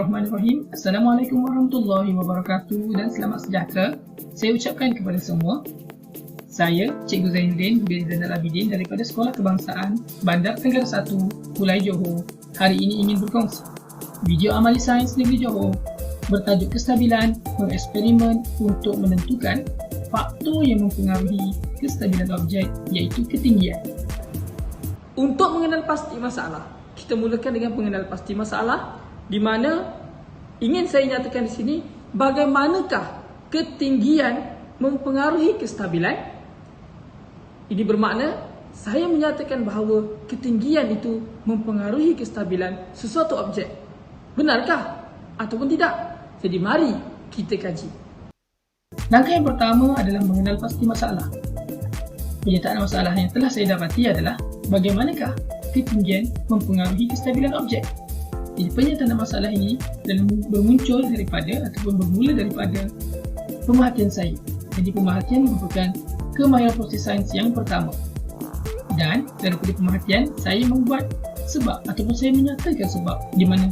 Bismillahirrahmanirrahim. Assalamualaikum warahmatullahi wabarakatuh dan selamat sejahtera. Saya ucapkan kepada semua. Saya Cikgu Zainuddin bin Zainal Abidin daripada Sekolah Kebangsaan Bandar Tenggara 1, Kulai Johor. Hari ini ingin berkongsi video amali sains negeri Johor bertajuk kestabilan mengeksperimen untuk menentukan faktor yang mempengaruhi kestabilan objek iaitu ketinggian. Untuk mengenal pasti masalah, kita mulakan dengan mengenal pasti masalah, di mana ingin saya nyatakan di sini bagaimanakah ketinggian mempengaruhi kestabilan. Ini bermakna saya menyatakan bahawa ketinggian itu mempengaruhi kestabilan sesuatu objek. Benarkah ataupun tidak? Jadi mari kita kaji. Langkah yang pertama adalah mengenal pasti masalah. Penyataan masalah yang telah saya dapati adalah bagaimanakah ketinggian mempengaruhi kestabilan objek. Jadi penyataan masalah ini bermuncul daripada ataupun bermula daripada pemerhatian saya. Jadi pemerhatian merupakan kemahiran proses sains yang pertama. Dan daripada pemerhatian saya membuat sebab ataupun saya menyatakan sebab, di mana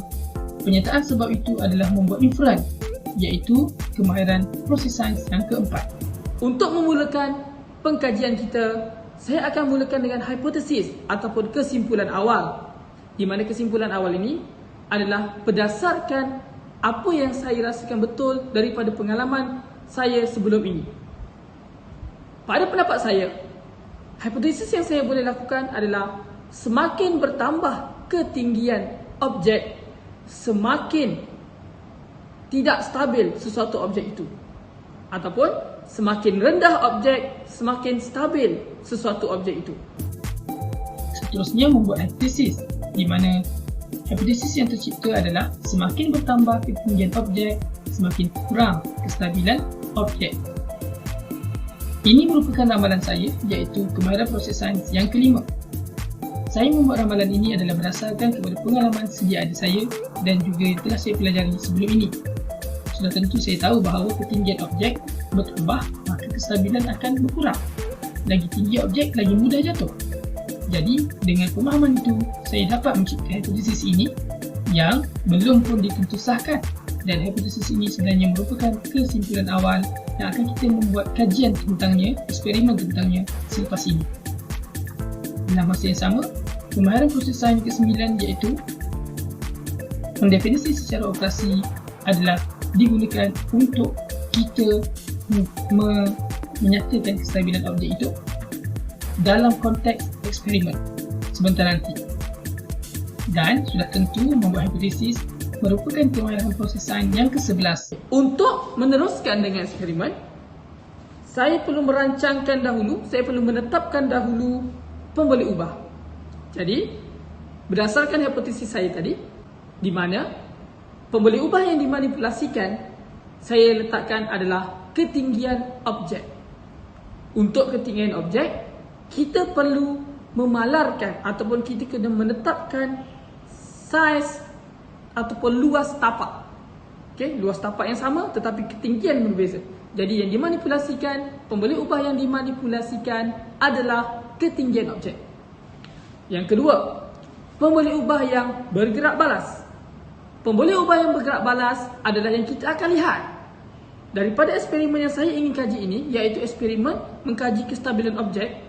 penyataan sebab itu adalah membuat inferan, iaitu kemahiran proses sains yang keempat. Untuk memulakan pengkajian kita, saya akan mulakan dengan hipotesis ataupun kesimpulan awal, di mana kesimpulan awal ini adalah berdasarkan apa yang saya rasakan betul daripada pengalaman saya sebelum ini. Pada pendapat saya, hipotesis yang saya boleh lakukan adalah semakin bertambah ketinggian objek, semakin tidak stabil sesuatu objek itu. Ataupun semakin rendah objek, semakin stabil sesuatu objek itu. Seterusnya membuat hipotesis, di mana hipotesis yang tercipta adalah semakin bertambah ketinggian objek, semakin kurang kestabilan objek. Ini merupakan ramalan saya, iaitu kemahiran proses sains yang kelima. Saya membuat ramalan ini adalah berdasarkan kepada pengalaman sedia ada saya dan juga yang telah saya pelajari sebelum ini. Sudah tentu saya tahu bahawa ketinggian objek bertambah, maka kestabilan akan berkurang. Lagi tinggi objek, lagi mudah jatuh. Jadi, dengan pemahaman itu, saya dapat menciptakan hipotesis ini yang belum pun ditentusahkan. Dan hipotesis ini sebenarnya merupakan kesimpulan awal yang akan kita membuat kajian tentangnya, eksperimen tentangnya selepas ini. Dalam masa yang sama, kemahiran proses sains ke-9 iaitu mendefinisi secara operasi adalah digunakan untuk kita menyatakan kestabilan objek itu dalam konteks eksperimen sebentar nanti. Dan sudah tentu membuat hipotesis merupakan kemahiran proses sains yang ke-11. Untuk meneruskan dengan eksperimen, saya perlu merancangkan dahulu, saya perlu menetapkan dahulu pemberi ubah. Jadi, berdasarkan hipotesis saya tadi, di mana pemberi ubah yang dimanipulasikan saya letakkan adalah ketinggian objek. Untuk ketinggian objek, kita perlu memalarkan ataupun kita kena menetapkan saiz ataupun luas tapak. Okey, luas tapak yang sama tetapi ketinggian berbeza. Jadi yang dimanipulasikan, pemberi ubah yang dimanipulasikan adalah ketinggian objek. Yang kedua, pemberi ubah yang bergerak balas. Pemberi ubah yang bergerak balas adalah yang kita akan lihat daripada eksperimen yang saya ingin kaji ini, iaitu eksperimen mengkaji kestabilan objek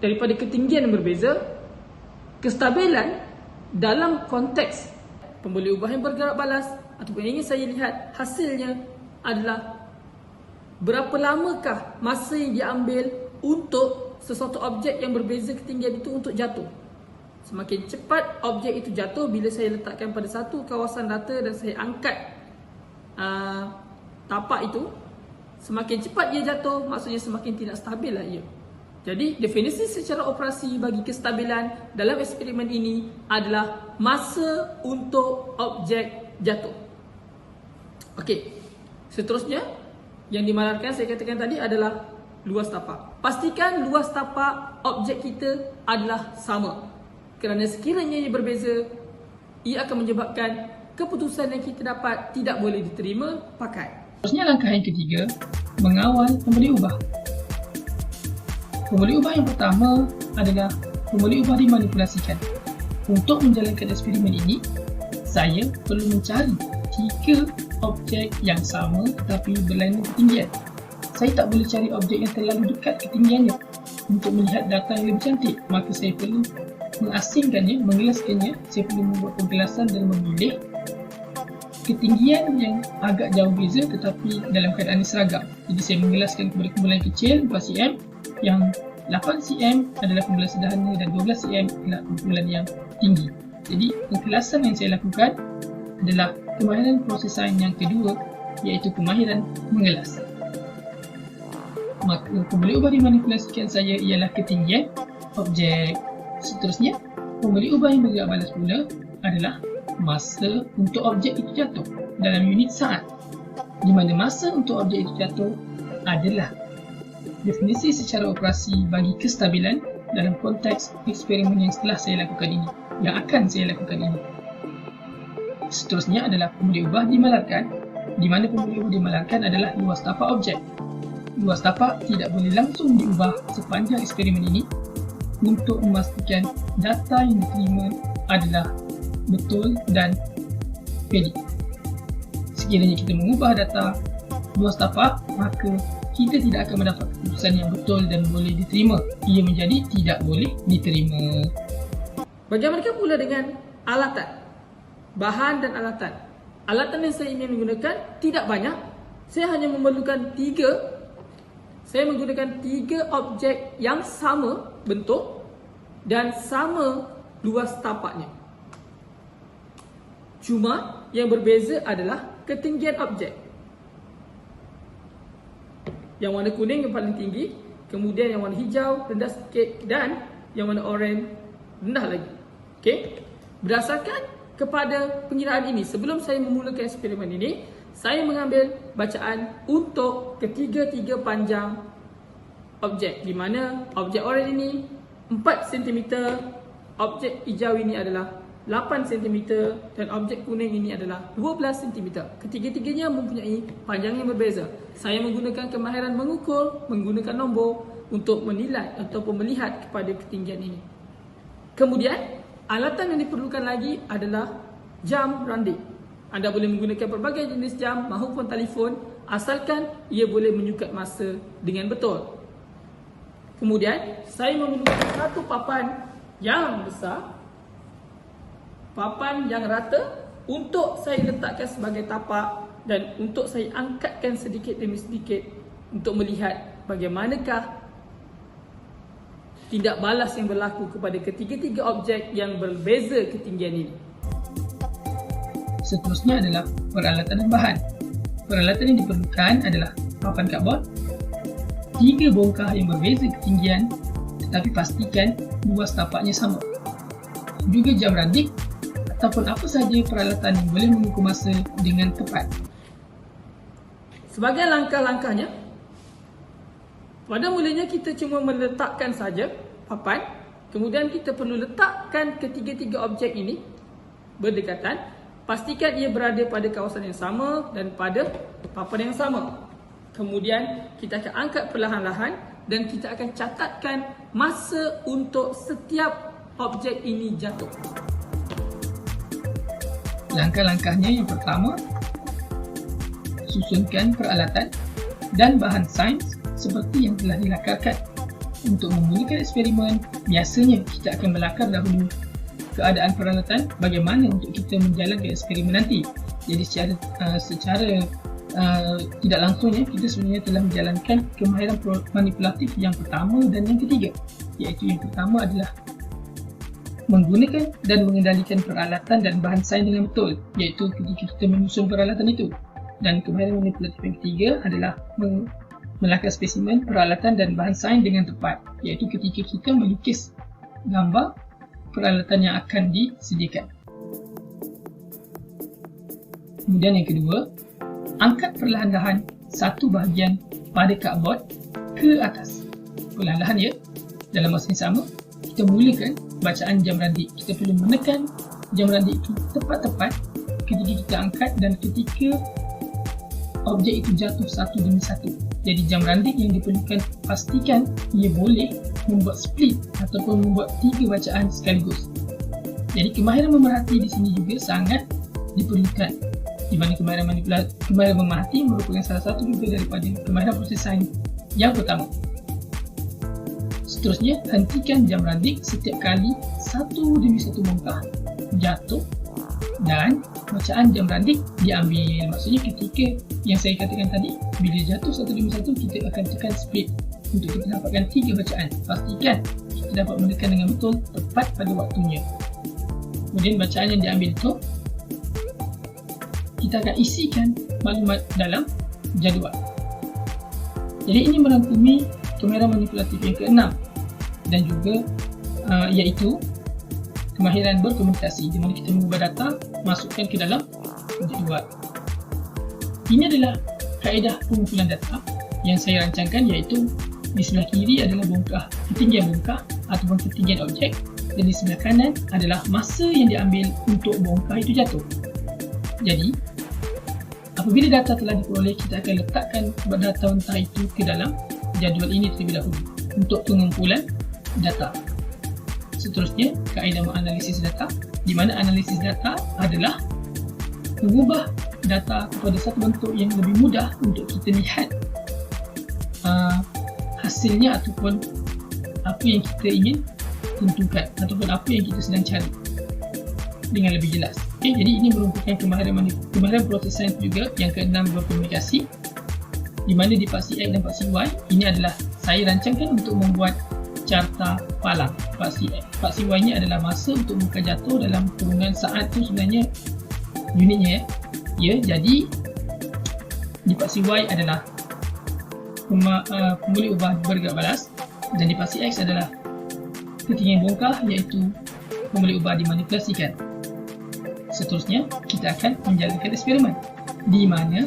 daripada ketinggian yang berbeza. Kestabilan dalam konteks pemberi ubah yang bergerak balas ataupun yang ingin saya lihat hasilnya adalah berapa lamakah masa yang diambil untuk sesuatu objek yang berbeza ketinggian itu untuk jatuh. Semakin cepat objek itu jatuh bila saya letakkan pada satu kawasan rata dan saya angkat tapak itu, semakin cepat ia jatuh, maksudnya semakin tidak stabil lah ia. Jadi definisi secara operasi bagi kestabilan dalam eksperimen ini adalah masa untuk objek jatuh. Okey, seterusnya yang dimalarkan saya katakan tadi adalah luas tapak. Pastikan luas tapak objek kita adalah sama. Kerana sekiranya ia berbeza, ia akan menyebabkan keputusan yang kita dapat tidak boleh diterima pakai. Seterusnya langkah yang ketiga, mengawal pemberi ubah. Pemberi ubah yang pertama adalah pemberi ubah dimanipulasikan. Untuk menjalankan eksperimen ini, saya perlu mencari 3 objek yang sama tetapi berlainan ketinggian. Saya tak boleh cari objek yang terlalu dekat ketinggiannya untuk melihat data yang lebih cantik, maka saya perlu mengasingkannya, mengelaskannya. Saya perlu membuat penggelasan dan memilih ketinggian yang agak jauh beza tetapi dalam keadaan seragam. Jadi saya mengelaskan kepada kumpulan kecil 4 cm, yang 8 cm adalah kumpulan sederhana dan 12 cm adalah kumpulan yang tinggi. Jadi pengkelasan yang saya lakukan adalah kemahiran proses sains yang kedua, iaitu kemahiran mengelas. Maka pembeli ubah dimanipulasikan saya ialah ketinggian objek. Seterusnya, pembeli ubah yang bergerak balas pula adalah masa untuk objek itu jatuh dalam unit saat, di mana masa untuk objek itu jatuh adalah definisi secara operasi bagi kestabilan dalam konteks eksperimen yang setelah saya lakukan ini, yang akan saya lakukan ini. Seterusnya adalah pembeli ubah dimalarkan, di mana pembeli ubah dimalarkan adalah luas tapak objek. Luas tapak tidak boleh langsung diubah sepanjang eksperimen ini untuk memastikan data yang diterima adalah betul dan valid. Sekiranya kita mengubah data luas tapak, maka kita tidak akan mendapat keputusan yang betul dan boleh diterima. Ia menjadi tidak boleh diterima. Bagaimana pula dengan alatan? Bahan dan alatan. Alatan yang saya ingin menggunakan tidak banyak. Saya hanya memerlukan 3. Saya menggunakan 3 objek yang sama bentuk dan sama luas tapaknya. Cuma yang berbeza adalah ketinggian objek. Yang warna kuning yang paling tinggi, kemudian yang warna hijau rendah sikit, dan yang warna oranye rendah lagi. Okey. Berdasarkan kepada pengiraan ini, sebelum saya memulakan eksperimen ini, saya mengambil bacaan untuk ketiga-tiga panjang objek, di mana objek oranye ini 4 cm, objek hijau ini adalah 8 cm dan objek kuning ini adalah 12 cm. Ketiga-tiganya mempunyai panjang yang berbeza. Saya menggunakan kemahiran mengukur, menggunakan nombor untuk menilai ataupun melihat kepada ketinggian ini. Kemudian, alatan yang diperlukan lagi adalah jam randik. Anda boleh menggunakan pelbagai jenis jam maupun telefon asalkan ia boleh menyukat masa dengan betul. Kemudian, saya memerlukan satu papan yang besar, papan yang rata untuk saya letakkan sebagai tapak dan untuk saya angkatkan sedikit demi sedikit untuk melihat bagaimanakah tindak balas yang berlaku kepada ketiga-tiga objek yang berbeza ketinggian ini. Seterusnya adalah peralatan dan bahan. Peralatan yang diperlukan adalah papan karbon, 3 bongkah yang berbeza ketinggian tetapi pastikan luas tapaknya sama, juga jam randik ataupun apa sahaja peralatan yang boleh mengukur masa dengan tepat. Sebagai langkah-langkahnya, pada mulanya kita cuma meletakkan saja papan, kemudian kita perlu letakkan ketiga-tiga objek ini berdekatan. Pastikan ia berada pada kawasan yang sama dan pada papan yang sama. Kemudian kita akan angkat perlahan-lahan dan kita akan catatkan masa untuk setiap objek ini jatuh. Langkah-langkahnya yang pertama, susunkan peralatan dan bahan sains seperti yang telah dilakarkan. Untuk memulakan eksperimen, biasanya kita akan melakar dahulu keadaan peralatan bagaimana untuk kita menjalankan eksperimen nanti. Jadi secara tidak langsungnya kita sebenarnya telah menjalankan kemahiran manipulatif yang pertama dan yang ketiga, iaitu yang pertama adalah menggunakan dan mengendalikan peralatan dan bahan sains dengan betul, iaitu ketika kita menyusun peralatan itu. Dan kemahiran manipulatif yang ketiga adalah melakar spesimen, peralatan dan bahan sains dengan tepat, iaitu ketika kita melukis gambar peralatan yang akan disediakan. Kemudian yang kedua, angkat perlahan-lahan satu bahagian pada cardboard ke atas. Perlahan-lahan ya. Dalam masa yang sama, kita mulakan bacaan jam randik. Kita perlu menekan jam randik itu tepat-tepat ketika kita angkat dan ketika objek itu jatuh satu demi satu. Jadi jam randik yang diperlukan, pastikan ia boleh membuat split ataupun membuat 3 bacaan sekaligus. Jadi kemahiran memerhati di sini juga sangat diperlukan. di mana kemahiran memerhati merupakan salah satu juga daripada kemahiran proses sains yang pertama. Seterusnya, hentikan jam randik setiap kali satu demi satu bongkah jatuh dan bacaan jam randik diambil. Maksudnya ketika yang saya katakan tadi, bila jatuh satu demi satu, kita akan tekan speed untuk kita dapatkan 3 bacaan. Pastikan kita dapat menekan dengan betul tepat pada waktunya. Kemudian bacaan yang diambil itu, kita akan isikan maklumat dalam jadual. Jadi ini merangkumi kemahiran manipulatif yang ke-6 dan juga iaitu kemahiran berkomunikasi, di mana kita mengubah data, masukkan ke dalam jadual. Ini adalah kaedah pengumpulan data yang saya rancangkan, iaitu di sebelah kiri adalah ketinggian bongkah ataupun ketinggian objek, dan di sebelah kanan adalah masa yang diambil untuk bongkah itu jatuh. Jadi, apabila data telah diperoleh, kita akan letakkan data mentah itu ke dalam jadual ini terlebih dahulu untuk pengumpulan data. Seterusnya, kaedah menganalisis data, di mana analisis data adalah mengubah data kepada satu bentuk yang lebih mudah untuk kita lihat hasilnya ataupun apa yang kita ingin tentukan ataupun apa yang kita sedang cari dengan lebih jelas. Okay, jadi ini merupakan kemahiran proses sains juga yang ke-6 berkomunikasi, di mana di Paksi X dan Paksi Y ini adalah saya rancangkan untuk membuat carta palang. Paksi Y ni adalah masa untuk bongkah jatuh dalam kurungan saat tu sebenarnya unitnya ya. Jadi di Paksi Y adalah pembuli ubah bergerak balas, dan di Paksi X adalah ketinggian bongkah iaitu pembuli ubah dimanipulasikan. Seterusnya, kita akan menjalankan eksperimen di mana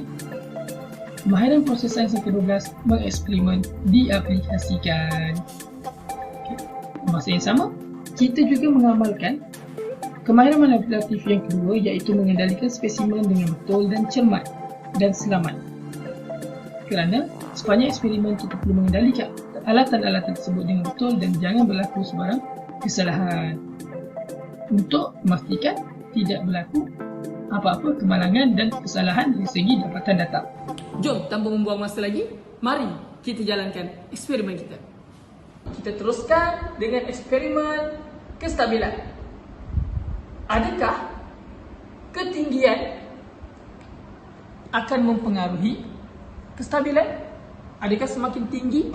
kemahiran proses sains yang ke-12 mengeksperimen diaplikasikan. Masa yang sama, kita juga mengamalkan kemahiran manipulatif yang kedua, iaitu mengendalikan spesimen dengan betul dan cermat dan selamat. Kerana sepanjang eksperimen kita perlu mengendalikan alatan-alatan tersebut dengan betul dan jangan berlaku sebarang kesalahan untuk memastikan tidak berlaku apa-apa kemalangan dan kesalahan dari segi dapatan data. Jom, tanpa membuang masa lagi, mari kita jalankan eksperimen kita. Kita teruskan dengan eksperimen kestabilan. Adakah ketinggian akan mempengaruhi kestabilan? Adakah semakin tinggi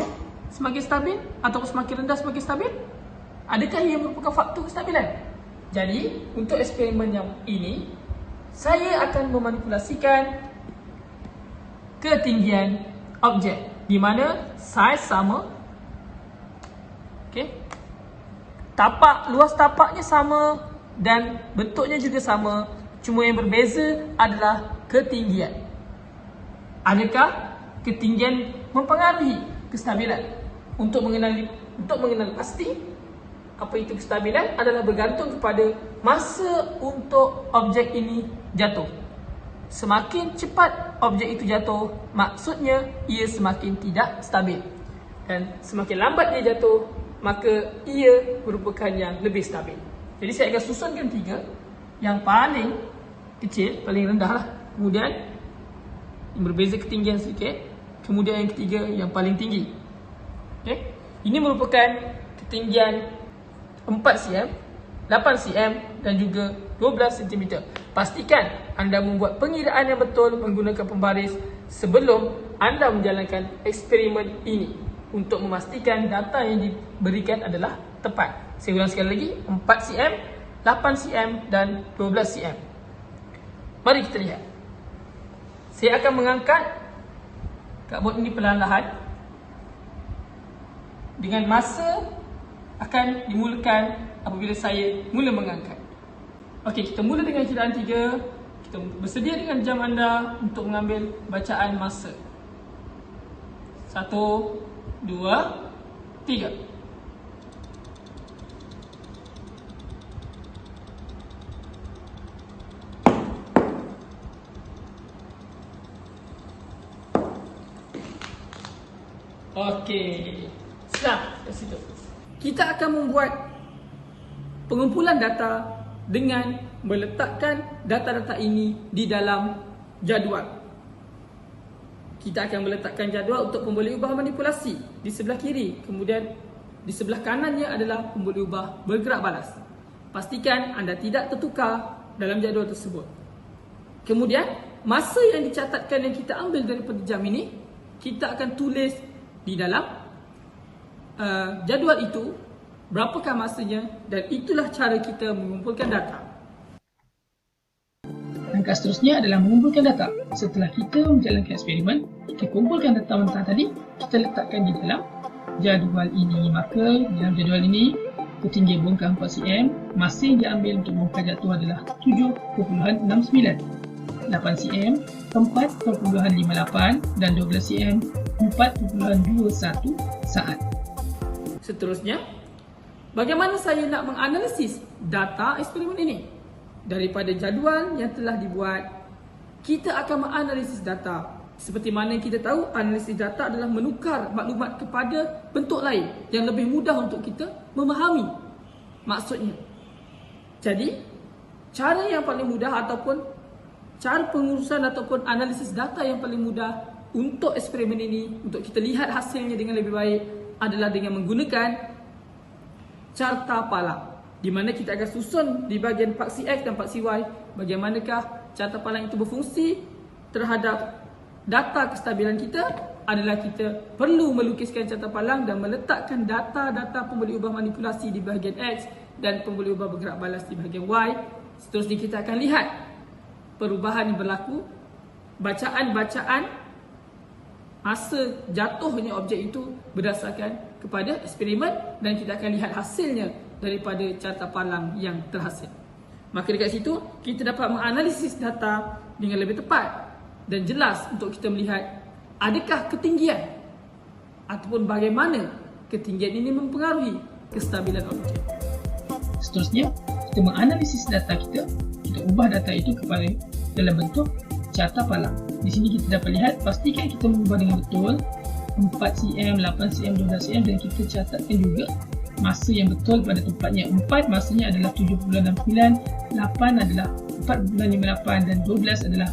semakin stabil atau semakin rendah semakin stabil? Adakah ia merupakan faktor kestabilan? Jadi, untuk eksperimen yang ini, saya akan memanipulasikan ketinggian objek di mana saiz sama, okey, luas tapaknya sama dan bentuknya juga sama, cuma yang berbeza adalah ketinggian. Adakah ketinggian mempengaruhi kestabilan? Untuk mengenal pasti apa itu kestabilan adalah bergantung kepada masa untuk objek ini jatuh. Semakin cepat objek itu jatuh, maksudnya ia semakin tidak stabil. Dan semakin lambat dia jatuh, maka ia merupakan yang lebih stabil. Jadi saya akan susunkan 3. Yang paling kecil, paling rendah lah. Kemudian yang berbeza ketinggian sedikit. Kemudian yang ketiga yang paling tinggi. Okay. Ini merupakan ketinggian 4 cm, 8 cm dan juga 12 cm. Pastikan anda membuat pengiraan yang betul menggunakan pembaris sebelum anda menjalankan eksperimen ini untuk memastikan data yang diberikan adalah tepat. Saya ulang sekali lagi, 4 cm, 8 cm dan 12 cm. Mari kita lihat. Saya akan mengangkat cardboard ini perlahan-lahan. Dengan masa akan dimulakan apabila saya mula mengangkat. Okey, kita mula dengan kiraan 3. Kita bersedia dengan jam anda untuk mengambil bacaan masa. 1, 2, 3. Okey. Senang kat situ. Kita akan membuat pengumpulan data dengan meletakkan data-data ini di dalam jadual. Kita akan meletakkan jadual untuk pemboleh ubah manipulasi di sebelah kiri. Kemudian di sebelah kanannya adalah pemboleh ubah bergerak balas. Pastikan anda tidak tertukar dalam jadual tersebut. Kemudian masa yang dicatatkan yang kita ambil daripada jam ini, kita akan tulis di dalam jadual itu berapakah masanya, dan itulah cara kita mengumpulkan data. Langkah seterusnya adalah mengumpulkan data. Setelah kita menjalankan eksperimen, kita kumpulkan data mentah tadi, kita letakkan di dalam jadual ini. Maka dalam jadual ini, ketinggian bongkar 4 cm, masa yang diambil untuk bongkar jatuh adalah 7.69, 8 cm 4.58 dan 12 cm 4.21 saat. Seterusnya, bagaimana saya nak menganalisis data eksperimen ini? Daripada jadual yang telah dibuat, kita akan menganalisis data. Seperti mana kita tahu, analisis data adalah menukar maklumat kepada bentuk lain yang lebih mudah untuk kita memahami maksudnya. Jadi, cara yang paling mudah ataupun cara pengurusan ataupun analisis data yang paling mudah untuk eksperimen ini, untuk kita lihat hasilnya dengan lebih baik, adalah dengan menggunakan carta palang, di mana kita akan susun di bahagian paksi X dan paksi Y bagaimanakah carta palang itu berfungsi terhadap data kestabilan kita. Adalah kita perlu melukiskan carta palang dan meletakkan data-data pemboleh ubah manipulasi di bahagian X dan pemboleh ubah bergerak balas di bahagian Y. Seterusnya kita akan lihat perubahan yang berlaku, bacaan-bacaan masa jatuhnya objek itu berdasarkan kepada eksperimen, dan kita akan lihat hasilnya daripada carta palang yang terhasil. Maka dekat situ kita dapat menganalisis data dengan lebih tepat dan jelas untuk kita melihat adakah ketinggian ataupun bagaimana ketinggian ini mempengaruhi kestabilan objek. Seterusnya, kita menganalisis data kita ubah data itu kepada dalam bentuk carta palang. Di sini kita dapat lihat, pastikan kita mengubah dengan betul 4 cm, 8 cm, 12 cm, dan kita catatkan juga masa yang betul pada tempatnya. 4 masanya adalah 7.69, 8 adalah 4.58 dan 12 adalah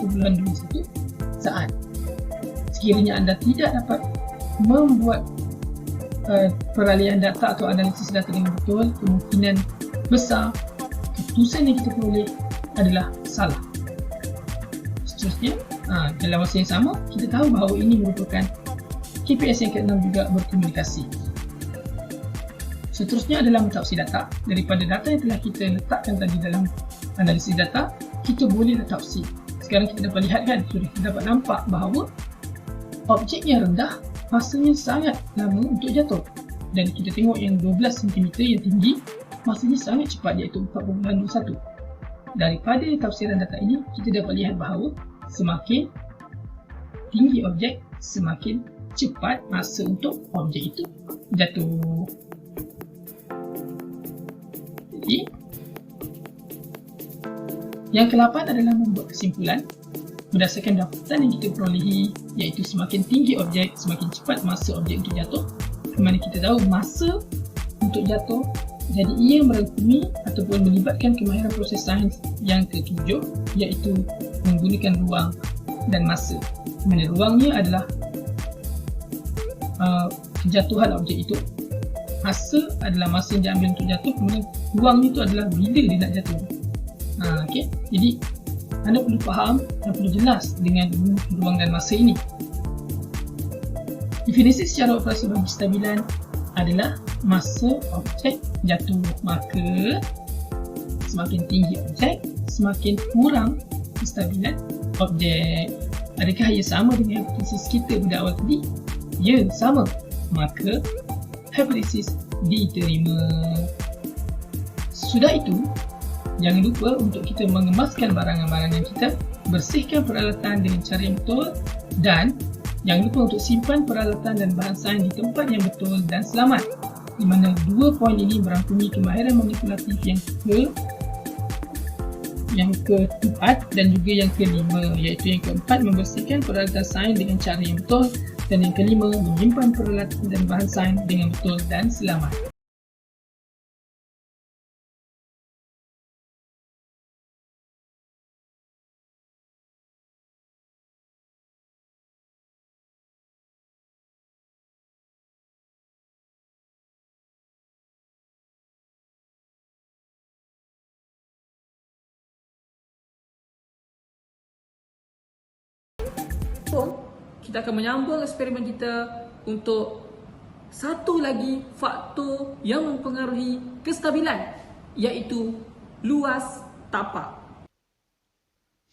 4.21 saat. Sekiranya anda tidak dapat membuat peralihan data atau analisis data dengan betul, kemungkinan besar keputusan yang kita peroleh adalah salah. Seterusnya, dalam masa yang sama, kita tahu bahawa ini merupakan KPS yang ke-6 juga berkomunikasi. Seterusnya adalah mentafsir data. Daripada data yang telah kita letakkan tadi dalam analisis data, kita boleh tafsir. Sekarang kita dapat lihat kan, sudah kita dapat nampak bahawa objek yang rendah masanya sangat lama untuk jatuh. Dan kita tengok yang 12 cm yang tinggi, masanya sangat cepat, iaitu 4.21. Daripada tafsiran data ini, kita dapat lihat bahawa semakin tinggi objek, semakin cepat masa untuk objek itu jatuh. Jadi, yang ke-8 adalah membuat kesimpulan berdasarkan dapatan yang kita perolehi, iaitu semakin tinggi objek, semakin cepat masa objek untuk jatuh. Di mana kita tahu masa untuk jatuh, jadi ia merangkumi ataupun melibatkan kemahiran proses sains yang ke-7, iaitu menggunakan ruang dan masa. Di mana ruangnya adalah kejatuhan objek itu, masa adalah masa yang diambil untuk jatuh, kemudian ruangnya itu adalah bila dia nak jatuh. Okay. Jadi anda perlu faham dan perlu jelas dengan ruang dan masa ini. Definisi secara operasi bagi kestabilan adalah masa objek jatuh. Maka semakin tinggi objek, semakin kurang kestabilan objek. Adakah ia sama dengan hipotesis kita pada awal tadi? Ya, sama. Maka hipotesis diterima. Sudah itu, jangan lupa untuk kita mengemaskan barangan-barangan kita, bersihkan peralatan dengan cara yang betul, dan jangan lupa untuk simpan peralatan dan bahan sains di tempat yang betul dan selamat. Di mana dua poin ini merangkumi kemahiran manipulatif yang keempat dan juga yang kelima, iaitu yang keempat membersihkan peralatan sains dengan cara yang betul, dan yang kelima menyimpan peralatan dan bahan sains dengan betul dan selamat. kita akan menyambung eksperimen kita untuk satu lagi faktor yang mempengaruhi kestabilan, iaitu luas tapak.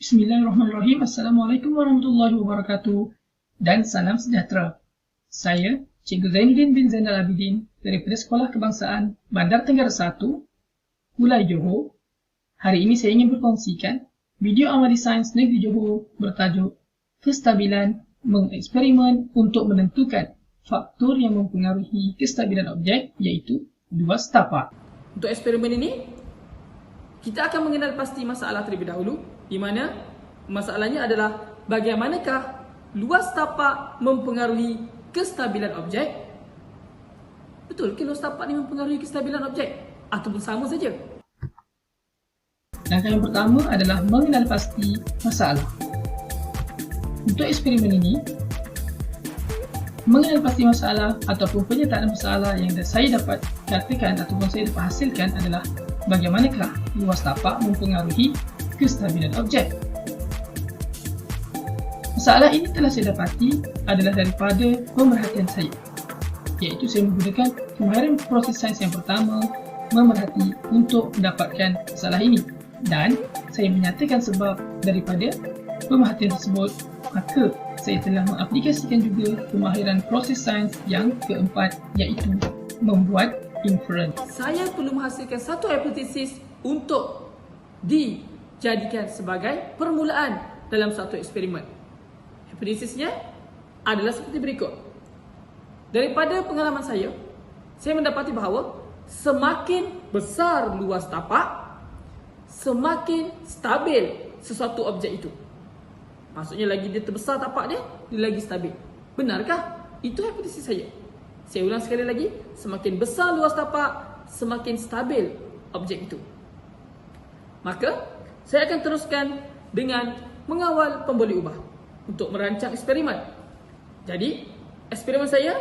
Bismillahirrahmanirrahim. Assalamualaikum warahmatullahi wabarakatuh dan salam sejahtera. Saya Cikgu Zainuddin bin Zainal Abidin daripada Sekolah Kebangsaan Bandar Tenggara 1, Hulai Johor. Hari ini saya ingin berkongsikan video amali sains negeri Johor bertajuk Kestabilan mengeksperimen untuk menentukan faktor yang mempengaruhi kestabilan objek, iaitu luas tapak. Untuk eksperimen ini, kita akan mengenal pasti masalah terlebih dahulu, di mana masalahnya adalah bagaimanakah luas tapak mempengaruhi kestabilan objek. Betul ke luas tapak ini mempengaruhi kestabilan objek? Ataupun sama saja? Langkah yang pertama adalah mengenal pasti masalah. Untuk eksperimen ini, mengenal pasti masalah ataupun penyertaan masalah yang saya dapat katakan ataupun saya dapat hasilkan adalah bagaimanakah luas tapak mempengaruhi kestabilan objek. Masalah ini telah saya dapati adalah daripada pemerhatian saya, iaitu saya menggunakan kemahiran proses sains yang pertama memerhati untuk mendapatkan masalah ini, dan saya menyatakan sebab daripada pemerhatian tersebut, maka saya telah mengaplikasikan juga kemahiran proses sains yang keempat, iaitu membuat inference. Saya perlu menghasilkan satu hipotesis untuk dijadikan sebagai permulaan dalam satu eksperimen. Hipotesisnya adalah seperti berikut. Daripada pengalaman saya mendapati bahawa semakin besar luas tapak, semakin stabil sesuatu objek itu. Maksudnya lagi dia terbesar tapak dia lagi stabil. Benarkah? Itu hipotesis saya. Saya ulang sekali lagi, semakin besar luas tapak, semakin stabil objek itu. Maka, saya akan teruskan dengan mengawal pemboleh ubah untuk merancang eksperimen. Jadi, eksperimen saya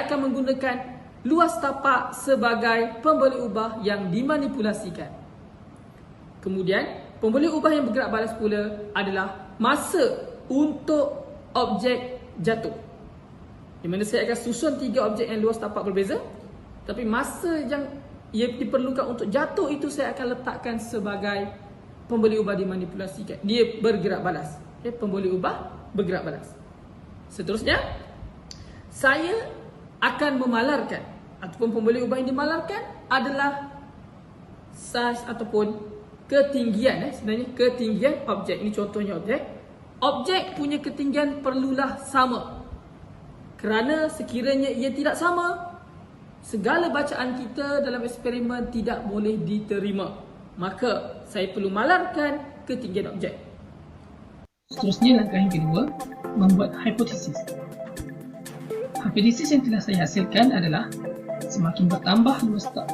akan menggunakan luas tapak sebagai pemboleh ubah yang dimanipulasikan. Kemudian, pemboleh ubah yang bergerak balas pula adalah masa untuk objek jatuh, di mana saya akan susun 3 objek yang luas tapak berbeza, tapi masa yang ia diperlukan untuk jatuh itu saya akan letakkan sebagai pemboleh ubah dimanipulasikan. Dia bergerak balas. Pemboleh ubah bergerak balas. Seterusnya, saya akan memalarkan, ataupun pemboleh ubah yang dimalarkan adalah saiz ataupun ketinggian. Sebenarnya ketinggian objek. Ini contohnya objek. Objek punya ketinggian perlulah sama. Kerana sekiranya ia tidak sama, segala bacaan kita dalam eksperimen tidak boleh diterima. Maka saya perlu malarkan ketinggian objek. Seterusnya, langkah yang kedua, membuat hipotesis. Hipotesis yang telah saya hasilkan adalah semakin bertambah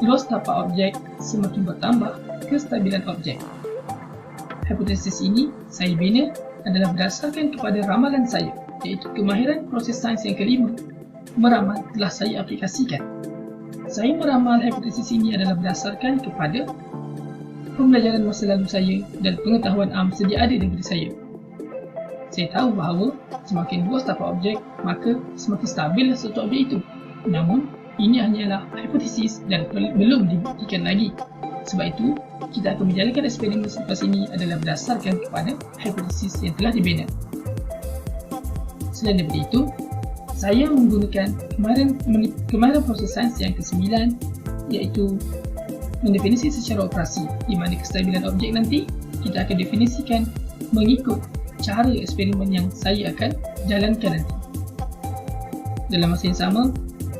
luas tapak objek, semakin bertambah kestabilan objek. Hipotesis ini saya bina adalah berdasarkan kepada ramalan saya, iaitu kemahiran proses sains yang kelima. Meramal telah saya aplikasikan. Saya meramal hipotesis ini adalah berdasarkan kepada pembelajaran masa lalu saya dan pengetahuan am sedia ada daripada saya. Saya tahu bahawa semakin luas tapak objek, maka semakin stabillah suatu objek itu. Namun, ini hanyalah hipotesis dan belum dibuktikan lagi. Sebab itu, kita akan menjalankan eksperimen selepas ini adalah berdasarkan kepada hipotesis yang telah dibina. Selain daripada itu, saya menggunakan kemahiran proses sains yang ke-9, iaitu mendefinisi secara operasi, di mana kestabilan objek nanti kita akan definisikan mengikut cara eksperimen yang saya akan jalankan nanti. Dalam masa yang sama,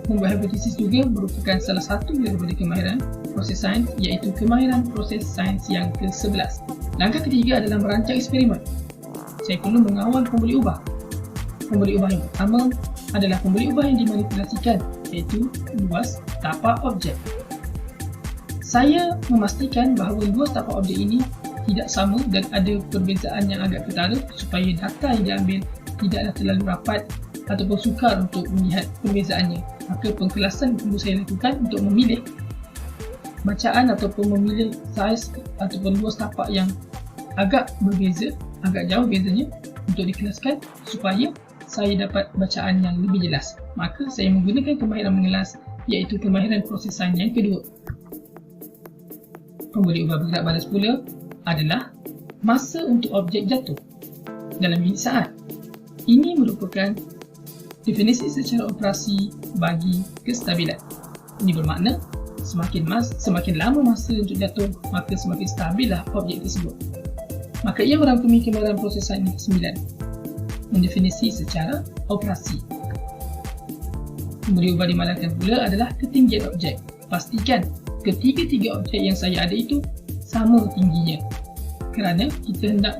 membuat hipotesis juga merupakan salah satu daripada kemahiran proses sains, iaitu kemahiran proses sains yang ke-11. Langkah ketiga adalah merancang eksperimen. Saya perlu mengawal pemboleh ubah. Pemboleh ubah yang pertama adalah pemboleh ubah yang dimanipulasikan, iaitu luas tapak objek. Saya memastikan bahawa luas tapak objek ini tidak sama dan ada perbezaan yang agak ketara supaya data yang diambil tidaklah terlalu rapat ataupun sukar untuk melihat perbezaannya. Maka pengkelasan perlu saya lakukan untuk memilih bacaan ataupun memilih saiz ataupun luas tapak yang agak berbeza, agak jauh bezanya, untuk dikelaskan supaya saya dapat bacaan yang lebih jelas. Maka saya menggunakan kemahiran mengelas, iaitu kemahiran prosesan yang kedua. Pemberi ubah bergerak balas pula adalah masa untuk objek jatuh dalam minit saat. Ini merupakan definisi secara operasi bagi kestabilan. Ini bermakna semakin lama masa untuk jatuh, maka semakin stabillah objek tersebut. Maka ia merangkumi kemahiran prosesan yang ke-9, mendefinisi secara operasi. Pemberi ubah dimalangkan pula adalah ketinggian objek. Pastikan ketiga-tiga objek yang saya ada itu sama tingginya. Kerana kita hendak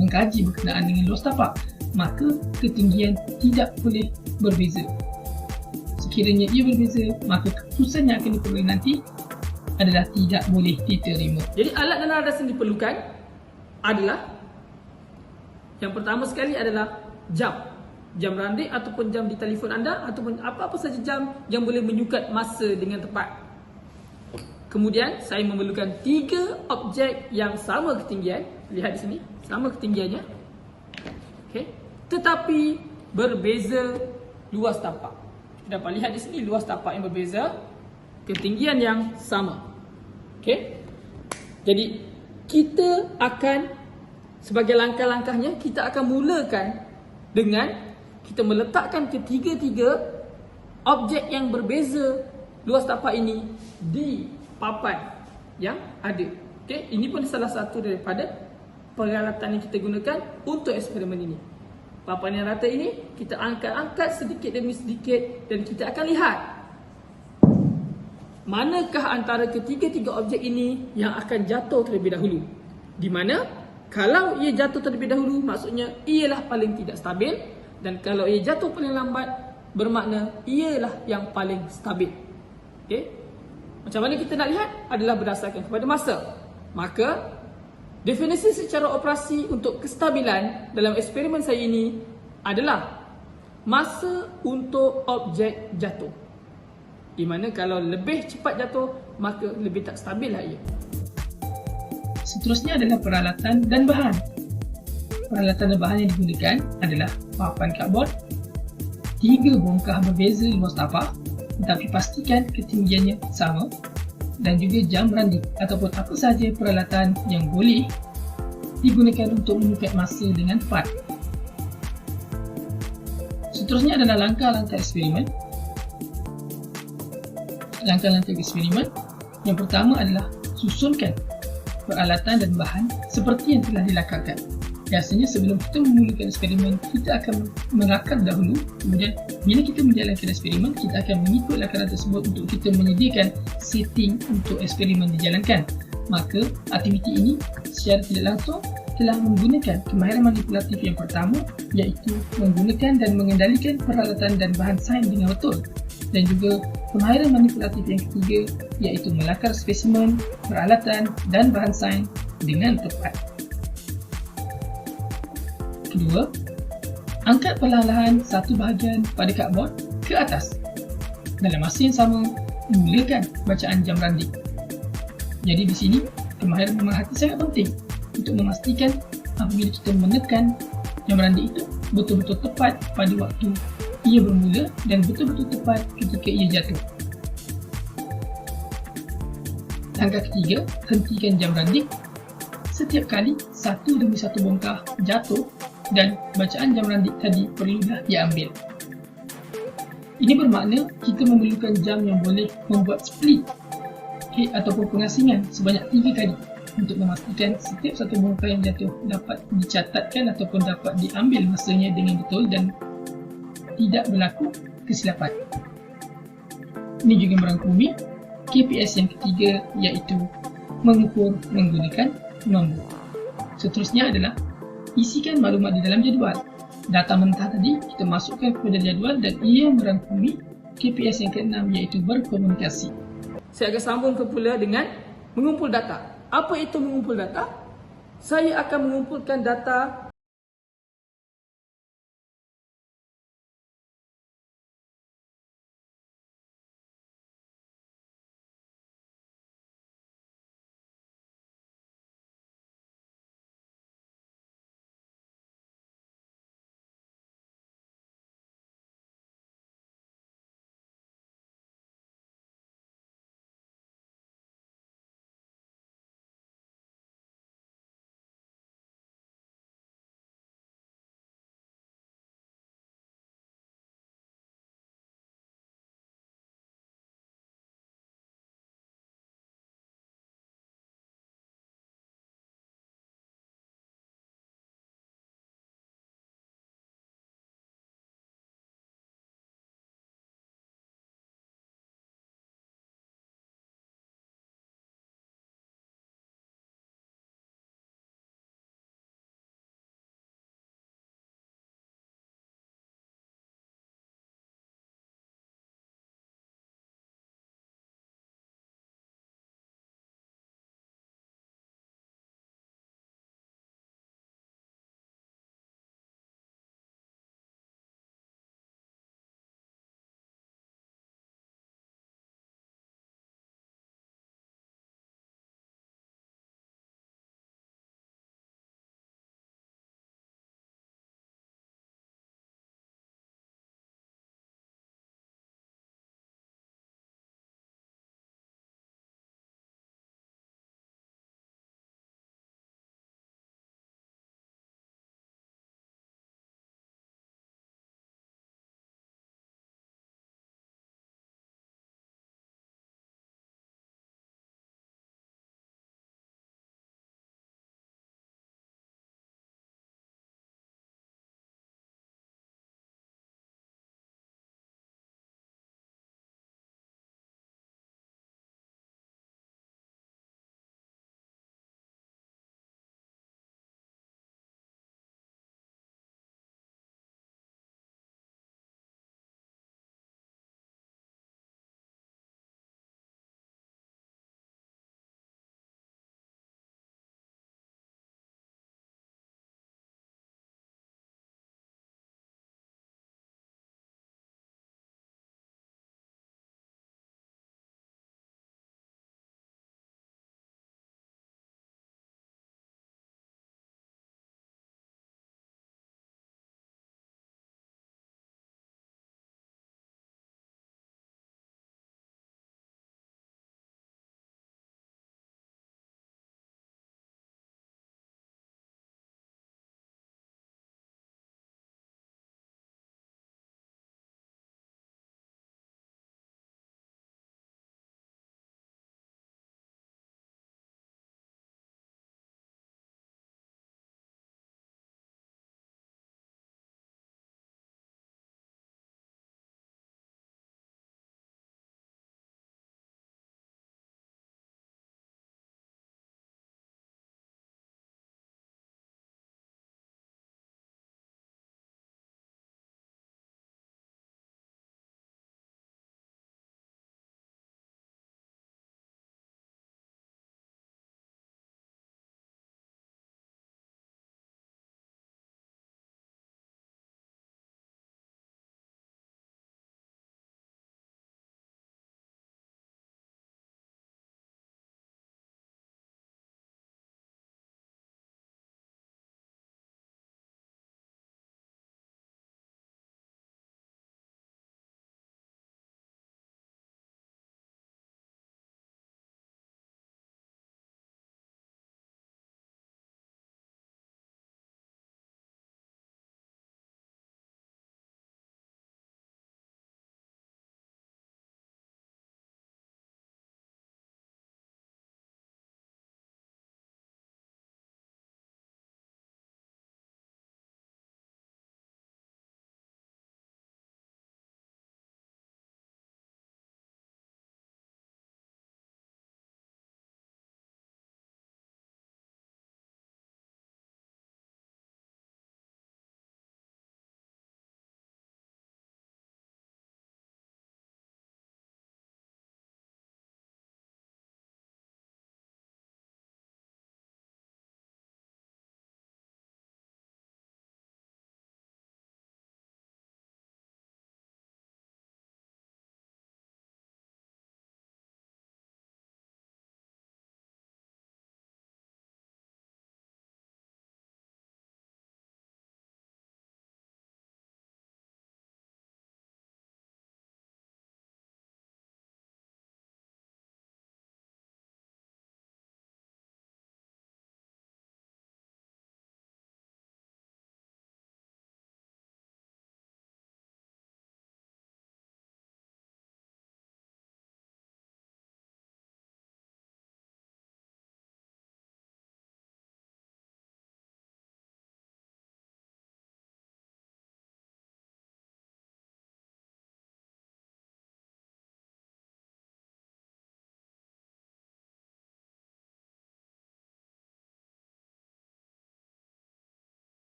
mengkaji berkenaan dengan luas tapak, maka ketinggian tidak boleh berbeza. Sekiranya ia berbeza, maka keputusan yang akan diperoleh nanti adalah tidak boleh diterima. Jadi alat dan landasan yang diperlukan adalah, yang pertama sekali adalah jam randik ataupun jam di telefon anda, ataupun apa-apa saja jam yang boleh menyukat masa dengan tepat. Kemudian saya memerlukan 3 objek yang sama ketinggian. Lihat di sini, sama ketinggiannya, okay, tetapi berbeza luas tapak. Dapat lihat di sini luas tapak yang berbeza, ketinggian yang sama. Okay. Jadi kita akan, sebagai langkah-langkahnya, kita akan mulakan dengan kita meletakkan ketiga-tiga objek yang berbeza luas tapak ini di papan yang ada. Okay. Ini pun salah satu daripada peralatan yang kita gunakan untuk eksperimen ini. Papan yang rata ini kita angkat-angkat sedikit demi sedikit dan kita akan lihat manakah antara ketiga-tiga objek ini yang akan jatuh terlebih dahulu. Di mana kalau ia jatuh terlebih dahulu, maksudnya ialah paling tidak stabil, dan kalau ia jatuh paling lambat, bermakna ialah yang paling stabil. Okey. Macam mana kita nak lihat? Adalah berdasarkan kepada masa. Maka definisi secara operasi untuk kestabilan dalam eksperimen saya ini adalah masa untuk objek jatuh. Di mana kalau lebih cepat jatuh, maka lebih tak stabil lah ia. Seterusnya adalah peralatan dan bahan. Peralatan dan bahan yang digunakan adalah papan cardboard, 3 bongkah berbeza luas tapak, tetapi pastikan ketinggiannya sama, dan juga jam randik ataupun apa sahaja peralatan yang boleh digunakan untuk mengikat masa dengan tepat. Seterusnya adalah langkah-langkah eksperimen. Langkah-langkah eksperimen yang pertama adalah susunkan peralatan dan bahan seperti yang telah dilakarkan. Biasanya sebelum kita memulakan eksperimen, kita akan melakar dahulu. Kemudian bila kita menjalankan eksperimen, kita akan mengikut lakaran tersebut untuk kita menyediakan setting untuk eksperimen dijalankan. Maka aktiviti ini secara tidak langsung telah menggunakan kemahiran manipulatif yang pertama, iaitu menggunakan dan mengendalikan peralatan dan bahan sains dengan betul, dan juga kemahiran manipulatif yang ketiga, iaitu melakar spesimen, peralatan dan bahan sains dengan tepat. Kedua, angkat perlahan-lahan satu bahagian pada cardboard ke atas. Dalam masa yang sama, mulakan bacaan jam randik. Jadi di sini, kemahiran pemerhati sangat penting untuk memastikan apabila kita menekan jam randik itu betul-betul tepat pada waktu ia bermula dan betul-betul tepat ketika ia jatuh. Langkah ketiga, hentikan jam randik setiap kali satu demi satu bongkah jatuh dan bacaan jam randik tadi perlulah diambil. Ini bermakna kita memerlukan jam yang boleh membuat split ataupun pengasingan sebanyak 3 kali untuk memastikan setiap satu bongkah yang jatuh dapat dicatatkan ataupun dapat diambil masanya dengan betul dan tidak berlaku kesilapan. Ini juga merangkumi KPS yang ketiga, iaitu mengukur menggunakan nombor. Seterusnya adalah isikan maklumat di dalam jadual. Data mentah tadi kita masukkan kepada jadual dan ia merangkumi KPS yang ke-6, iaitu berkomunikasi. Saya akan sambung ke pula dengan mengumpul data. Apa itu mengumpul data? Saya akan mengumpulkan data